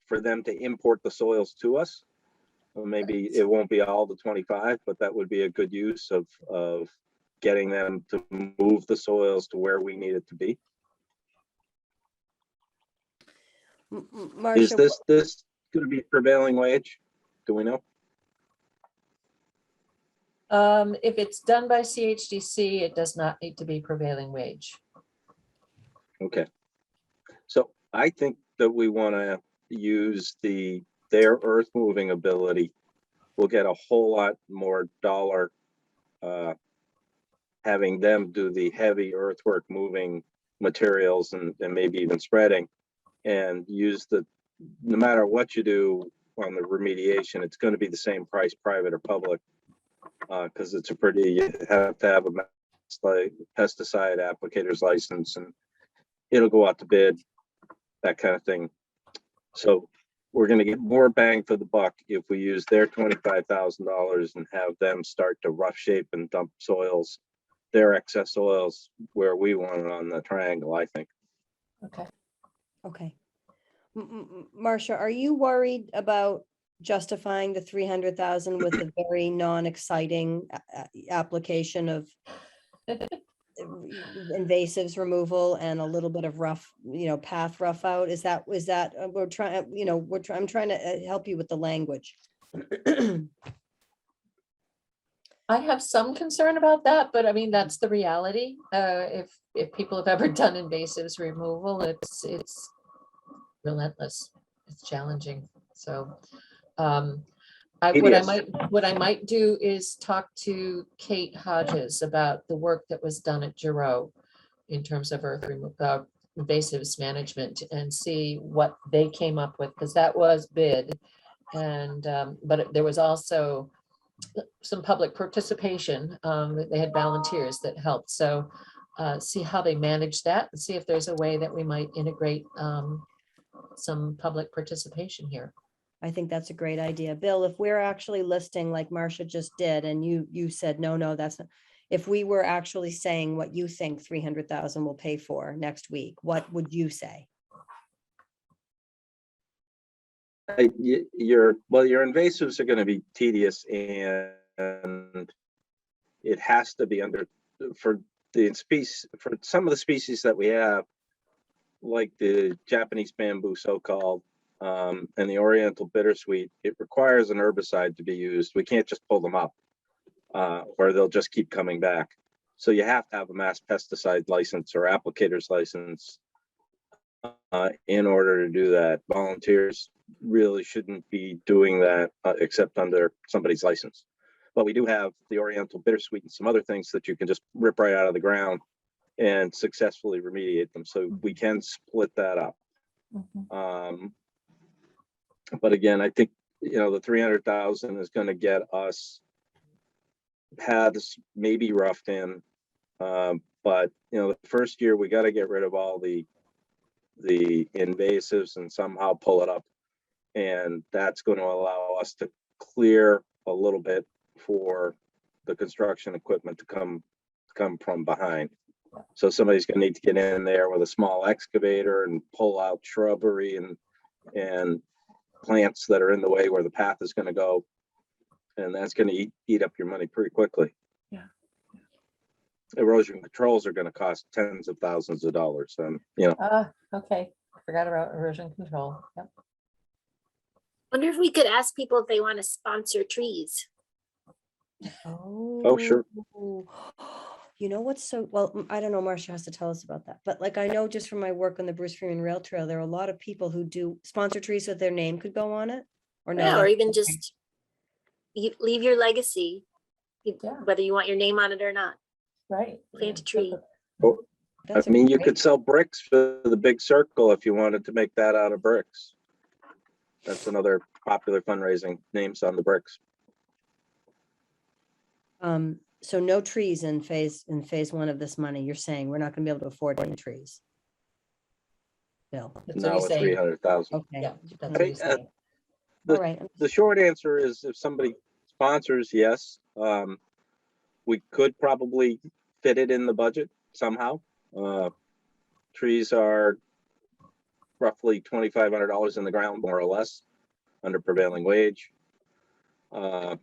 S4: for them to import the soils to us. Well, maybe it won't be all the 25, but that would be a good use of getting them to move the soils to where we need it to be. Is
S1: Marcia,
S4: this going to be prevailing wage? Do we know?
S2: if it's done by CHDC, it does not need to be prevailing wage.
S4: Okay. So I think that we want to use their earth moving ability. We'll get a whole lot more dollar having them do the heavy earthwork moving materials and maybe even spreading, and use no matter what you do on the remediation, it's going to be the same price, private or public, because it's you have to have a pesticide applicator's license and it'll go out to bid, that kind of thing. So we're going to get more bang for the buck if we use their $25,000 and have them start to rough shape and dump soils, their excess soils, where we want it on the triangle, I think.
S2: Okay.
S1: okay. Marcia, are you worried about justifying the 300,000 with a very non-exciting application of invasives removal and a little bit of rough, you know, path rough out? Is that we're trying, you know, I'm trying to help you with the language.
S2: I have some concern about that, but I mean, that's the reality. If people have ever done invasives removal, it's relentless. It's challenging. So what I might do is talk to Kate Hodges about the work that was done at Giroux in terms of invasives management and see what they came up with, because that was bid. And but there was also some public participation. They had volunteers that helped. So see how they manage that and see if there's a way that we might integrate some public participation here.
S1: I think that's a great idea. Bill, if we're actually listing like Marcia just did, and you said, no, that's not, if we were actually saying what you think 300,000 will pay for next week, what would you say?
S4: Your invasives are going to be tedious, and it has to be for some of the species that we have, like the Japanese bamboo, so-called, and the Oriental bittersweet. It requires an herbicide to be used. We can't just pull them up, or they'll just keep coming back. So you have to have a mass pesticide license or applicator's license in order to do that. Volunteers really shouldn't be doing that except under somebody's license. But we do have the Oriental bittersweet and some other things that you can just rip right out of the ground and successfully remediate them. So we can split that up. But again, I think, you know, the 300,000 is gonna get us paths maybe roughed in. But, you know, the first year, we gotta get rid of all the invasives and somehow pull it up. And that's gonna allow us to clear a little bit for the construction equipment to come from behind. So somebody's gonna need to get in there with a small excavator and pull out shrubbery and plants that are in the way where the path is gonna go. And that's gonna eat up your money pretty quickly.
S2: Yeah.
S4: Erosion controls are gonna cost tens of thousands of dollars, you know.
S2: Okay, forgot about erosion control. Yep.
S3: Wonder if we could ask people if they want to sponsor trees.
S4: Oh, sure.
S1: You know what's so, well, I don't know, Marcia has to tell us about that, but like, I know just from my work on the Bruce Freeman Rail Trail, there are a lot of people who do sponsor trees so their name could go on it. Or no,
S3: Yeah, or
S1: that's-
S3: even just you leave your legacy,
S2: Yeah.
S3: whether you want your name on it or not.
S2: Right.
S3: Plant a tree.
S4: I
S1: that's a
S4: mean, you
S1: great-
S4: could sell bricks for the big circle if you wanted to make that out of bricks. That's another popular fundraising, names on the bricks.
S1: So no trees in phase one of this money. You're saying we're not gonna be able to afford any trees. Bill,
S2: That's what
S4: Now
S2: he's
S4: with
S2: saying.
S4: 300,000.
S1: okay,
S2: Yeah, that's what
S4: Hey,
S2: he's saying.
S1: all right.
S4: The short answer is if somebody sponsors, yes. We could probably fit it in the budget somehow. Trees are roughly $2,500 in the ground, more or less, under prevailing wage.
S3: My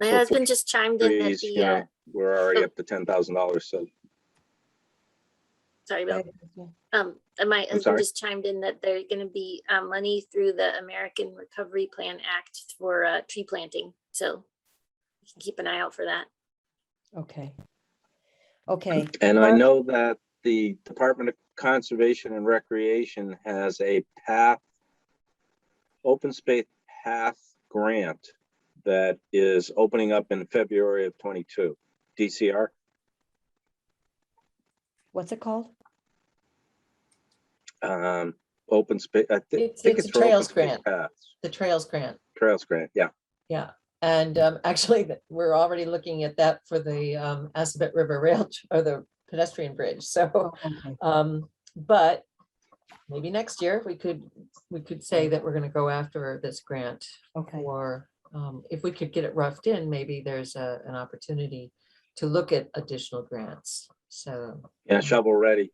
S4: So
S3: husband just chimed in that
S4: Trees,
S3: the,
S4: you know, we're already up to $10,000, so.
S3: sorry, Bill. And my
S4: I'm
S3: husband
S4: sorry.
S3: just chimed in that there's gonna be money through the American Recovery Plan Act for tree planting, so you can keep an eye out for that.
S1: Okay. Okay,
S4: And I
S1: Mark?
S4: know that the Department of Conservation and Recreation has a open space path grant that is opening up in February of 22, DCR.
S1: What's it called?
S4: Open space, I think
S2: It's
S4: it's
S2: a
S4: for open
S2: trails
S4: space
S2: grant.
S4: paths,
S2: The Trails Grant.
S4: trails grant, yeah.
S2: Yeah. And actually, we're already looking at that for the Assabet River Rail or the pedestrian bridge. So,
S1: Okay.
S2: but maybe next year we could say that we're going to go after this grant
S1: Okay.
S2: for, if we could get it roughed in, maybe there's an opportunity to look at additional grants. So,
S4: Yeah, shovel ready,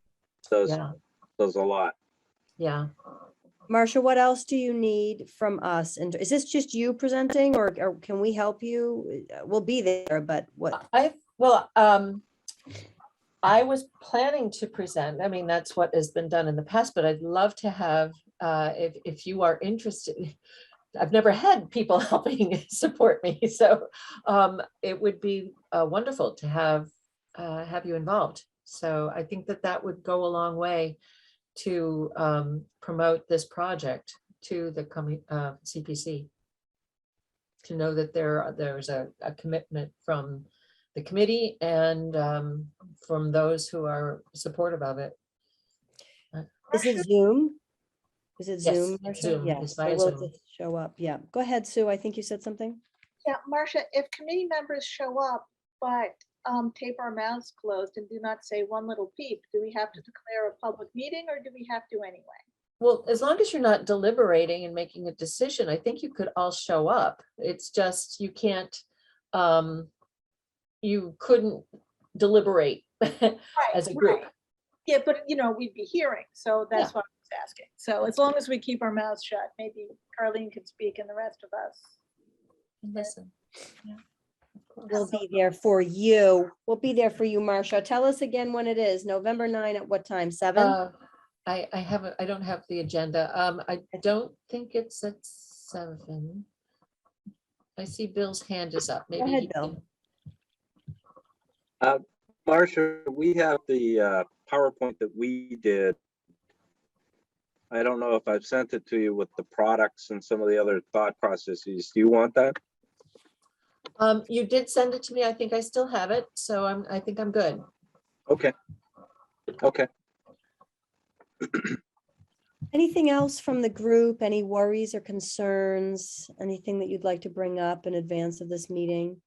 S4: does
S2: yeah,
S4: a lot.
S2: yeah.
S1: Marcia, what else do you need from us? And is this just you presenting or can we help you? We'll be there, but what?
S2: I was planning to present, I mean, that's what has been done in the past, but I'd love to have, if you are interested, I've never had people helping support me, so it would be wonderful to have you involved. So I think that would go a long way to promote this project to the coming CPC. To know that there's a commitment from the committee and from those who are supportive of it.
S1: Is it Zoom? Is it
S2: Yes,
S1: Zoom?
S2: it's
S1: Marcia?
S2: Zoom.
S1: Yeah,
S2: It's
S1: so
S2: via
S1: we'll
S2: Zoom.
S1: just show up. Yeah, go ahead, Sue. I think you said something.
S5: Yeah, Marcia, if committee members show up, but tape our mouths closed and do not say one little peep, do we have to declare a public meeting or do we have to anyway?
S2: Well, as long as you're not deliberating and making a decision, I think you could all show up. It's just, you can't, you couldn't deliberate as a group.
S5: Right. Yeah, but we'd be hearing, so that's what I was asking. So as long as we keep our mouths shut, maybe Carlene can speak and the rest of us.
S2: Listen.
S1: We'll be there for you. We'll be there for you, Marcia. Tell us again when it is. November 9 at what time? 7?
S2: I don't have the agenda. I don't think it's at 7. I see Bill's hand is up. Maybe
S1: ahead,
S2: he
S1: Bill.
S2: can-
S4: Marcia, we have the PowerPoint that we did. I don't know if I've sent it to you with the products and some of the other thought processes. Do you want that?
S2: You did send it to me. I think I still have it, so I think I'm good.
S4: Okay. Okay.
S1: Anything else from the group? Any worries or concerns? Anything that you'd like to bring up in advance of this meeting?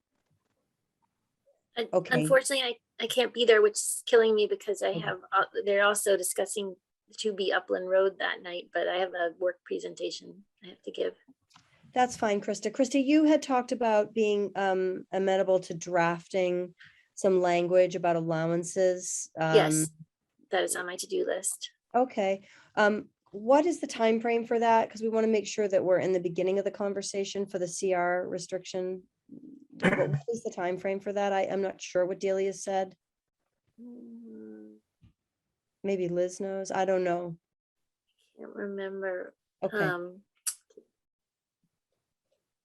S1: Okay.
S3: Unfortunately, I can't be there, which is killing me because I have, they're also discussing 2B Upland Road that night, but I have a work presentation I have to give.
S1: That's fine, Krista. Krista, you had talked about being amenable to drafting some language about allowances.
S3: Yes, that is on my to-do list.
S1: Okay. What is the time frame for that? Because we want to make sure that we're in the beginning of the conversation for the CR restriction. What is the time frame for that? I'm not sure what Delia said. Maybe Liz knows. I don't know.
S3: Can't remember.
S1: Okay.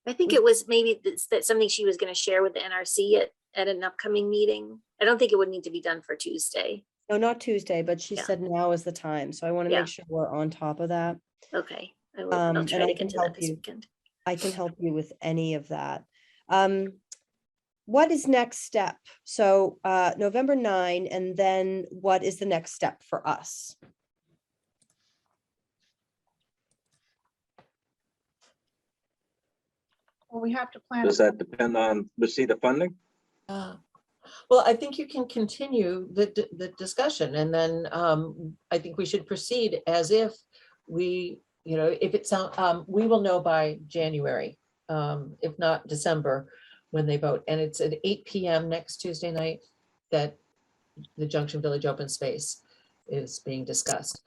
S3: I think it was maybe that's something she was going to share with the NRC at an upcoming meeting. I don't think it would need to be done for Tuesday.
S1: No, not Tuesday, but she
S3: Yeah.
S1: said now is the time. So I want to
S3: Yeah.
S1: make sure we're on top of that.
S3: Okay, I'll
S1: And
S3: try
S1: I
S3: to
S1: can
S3: get to that
S1: help
S3: this
S1: you.
S3: weekend.
S1: I can help you with any of that. What is next step? So November 9, and then what is the next step for us?
S5: Well, we have to plan.
S4: Does that depend on receipt of funding?
S2: Well, I think you can continue the discussion, and then I think we should proceed as if we, if it's, we will know by January, if not December, when they vote. And it's at 8 p.m. next Tuesday night that the Junction Village Open Space is being discussed.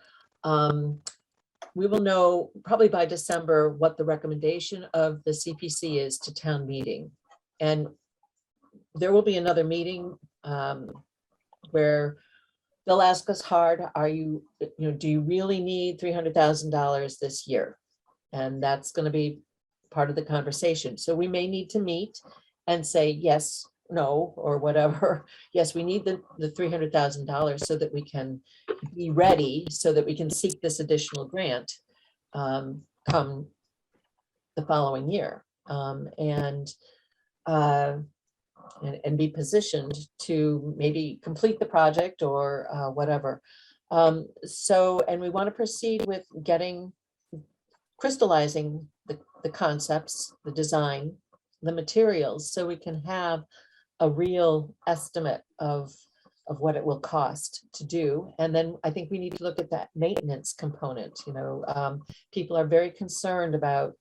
S2: We will know probably by December what the recommendation of the CPC is to town meeting. And there will be another meeting where they'll ask us hard, do you really need $300,000 this year? And that's going to be part of the conversation. So we may need to meet and say yes, no, or whatever. Yes, we need the $300,000 so that we can be ready, so that we can seek this additional grant come the following year. And be positioned to maybe complete the project or whatever. And we want to proceed with crystallizing the concepts, the design, the materials, so we can have a real estimate of what it will cost to do. And then I think we need to look at that maintenance component. People are very concerned about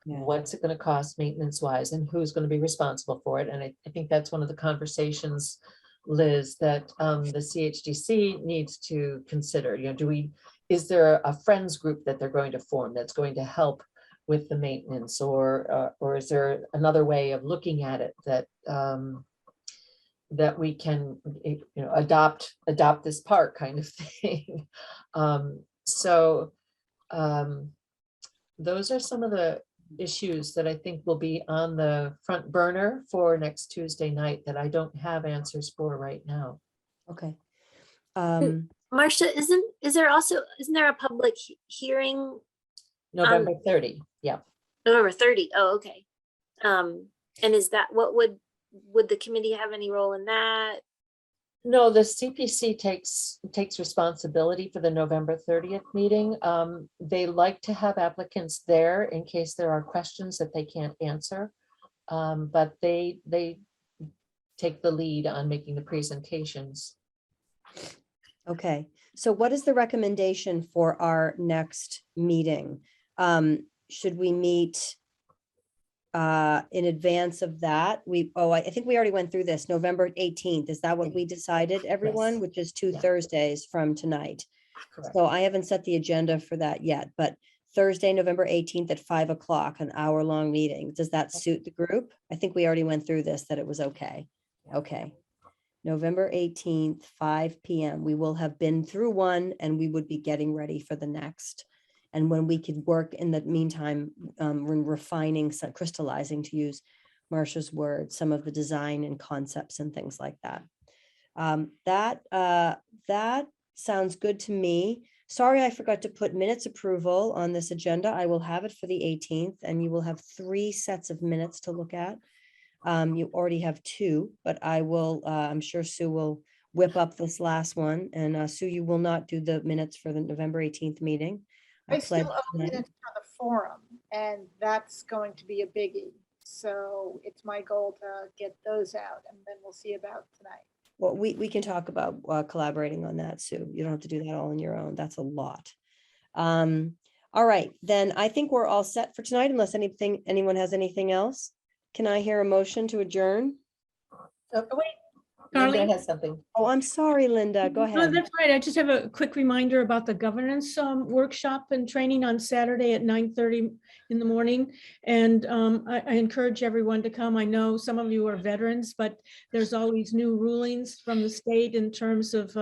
S2: what's it going to cost maintenance wise and who's going to be responsible for it. And I think that's one of the conversations, Liz, that the CHDC needs to consider. Is there a friends group that they're going to form that's going to help with the maintenance, or is there another way of looking at it that that we can adopt this park kind of thing. Those are some of the issues that I think will be on the front burner for next Tuesday night that I don't have answers for right now.
S1: Okay.
S3: Marcia, isn't there a public hearing?
S2: November 30, yeah.
S3: November 30, oh, okay. And is that, would the committee have any role in that?
S2: No, the CPC takes responsibility for the November 30th meeting. They like to have applicants there in case there are questions that they can't answer. But they take the lead on making the presentations.
S1: Okay, so what is the recommendation for our next meeting? Should we meet in advance of that? I think we already went through this, November 18th. Is that what we decided, everyone?
S2: Yes.
S1: Which is two
S2: Yeah.
S1: Thursdays from tonight.
S2: Correct.
S1: So I haven't set the agenda for that yet, but Thursday, November 18th at 5 o'clock, an hour-long meeting. Does that suit the group? I think we already went through this, that it was okay. Okay. November 18th, 5 p.m. We will have been through one and we would be getting ready for the next. And when we could work in the meantime, refining, crystallizing, to use Marcia's word, some of the design and concepts and things like that. That sounds good to me. Sorry, I forgot to put minutes approval on this agenda. I will have it for the 18th, and you will have 3 sets of minutes to look at. You already have 2, but I will, I'm sure Sue will whip up this last one. And Sue, you will not do the minutes for the November 18th meeting.
S5: I
S1: pledge
S5: still owe
S1: tonight.
S5: minutes on the forum, and that's going to be a biggie. So it's my goal to get those out, and then we'll see about tonight.
S1: Well, we can talk about collaborating on that, Sue. You don't have to do that all on your own. That's a lot. All right, then I think we're all set for tonight unless anyone has anything else. Can I hear a motion to adjourn?
S2: Oh, wait. Linda
S9: Carly?
S2: has something.
S1: Oh, I'm sorry, Linda. Go
S9: No,
S1: ahead.
S9: that's right. I just have a quick reminder about the governance workshop and training on Saturday at 9:30 in the morning. And I encourage everyone to come. I know some of you are veterans, but there's always new rulings from the state in terms of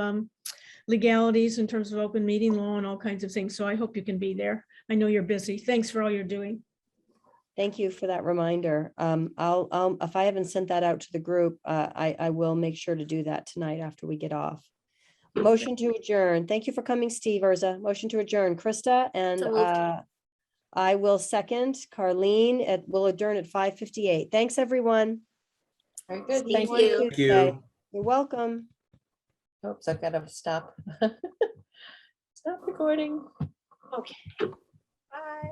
S9: legalities, in terms of open meeting law and all kinds of things. So I hope you can be there. I know you're busy. Thanks for all you're doing.
S1: Thank you for that reminder. I'll if I haven't sent that out to the group, I will make sure to do that tonight after we get off. Motion to adjourn. Thank you for coming, Steve Urza. Motion to adjourn, Krista, and
S3: So moved.
S1: I will second. Carlene, we'll adjourn at 5:58. Thanks, everyone.
S2: Very good.
S3: Thank
S2: Thank
S3: you.
S2: you.
S6: Thank
S1: Tuesday.
S6: you.
S1: You're welcome.
S2: Oops, I've got to stop. Stop recording.
S5: Bye.